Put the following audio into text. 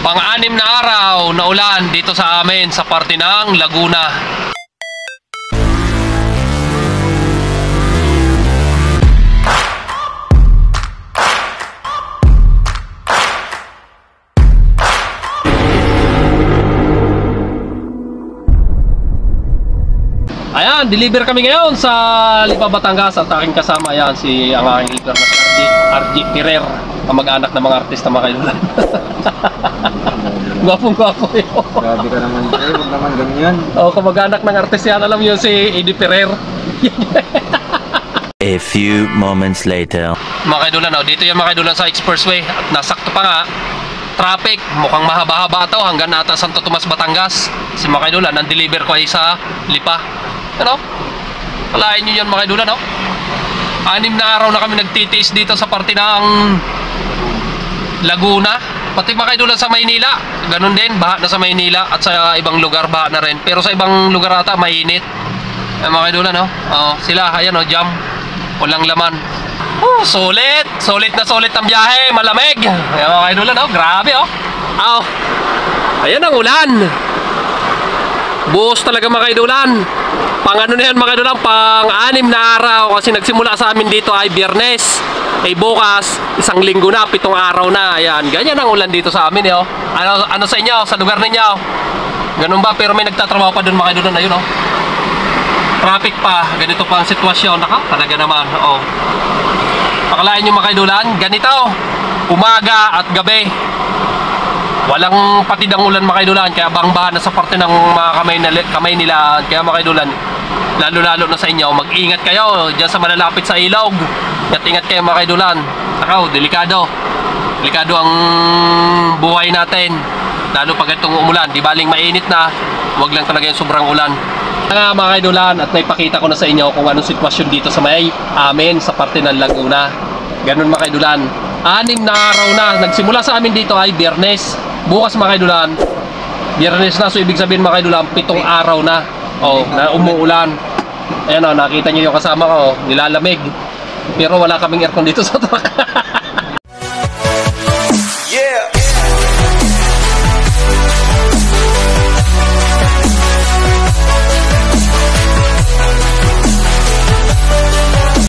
Pang-anim na araw na ulan dito sa amin sa parte ng Laguna. Ayan, deliver kami ngayon sa Lipa, Batangas at aking kasama, ayan, ang aking helper na si RG Pirer, ang mag-anak ng mga artista mga kailulan. Gwapong-gwapo yun. Grabe ka naman, huwag naman ganyan. O, kamag-anak ng artista yan, alam yun si Eddie Pirer. A few moments later. Mga kailulan, dito yan mga kailulan sa Expressway at nasakto pa nga. Traffic, mukhang mahaba-haba ito hanggang nata Santo Tomas, Batangas. Si mga kailulan, ang deliver ko ay sa Lipa. Ano? Kalahin nyo yan mga kailulan, no? 6 na araw na kami nagtitiis dito sa parte ng Laguna. Pati mga kailulan sa Maynila, ganun din, baha na sa Maynila at sa ibang lugar baha na rin. Pero sa ibang lugar ata mainit. Mga kailulan, no? Sila, ayan, jam. Walang laman. Sulit! Sulit na sulit ang biyahe, malamig. Ayan mga kailulan, grabe, ayan ang ulan. Buhos talaga mga kailulan. Pang ano na yan mga kailulan, pang-6 na araw. Kasi nagsimula sa amin dito ay Biyernes. Bukas, 1 linggo na, 7 araw na. Ayan, ganyan ang ulan dito sa amin, Ano sa inyo, sa lugar ninyo? Ganun ba? Pero may nagtatrabaho pa dun mga kailulan, ayun, traffic pa, ganito pa ang sitwasyon. Talaga naman, Pakalain nyo mga kailulan, ganito, umaga at gabi. Walang patid ang ulan mga kailulan, kaya bangbahan na sa parte ng mga kamay nila. Kaya mga kailulan, lalo-lalo na sa inyo, mag-ingat kayo dyan sa malalapit sa ilog. At ingat kayo mga kailulan. Delikado. Delikado ang buhay natin. Lalo pag itong umulan, di baling mainit na, huwag lang talaga yung sobrang ulan. Mga kailulan, at naipakita ko na sa inyo kung anong sitwasyon dito sa may amin sa parte ng Laguna. Ganun mga kailulan. 6 na araw na. Nagsimula sa amin dito ay Biyernes. Bukas mga kailulan, Biyernes na. So ibig sabihin mga kailulan, 7 araw na. Na umuulan. Ayan nakita nyo yung kasama ko, nilalamig. Pero wala kaming aircon dito sa truck.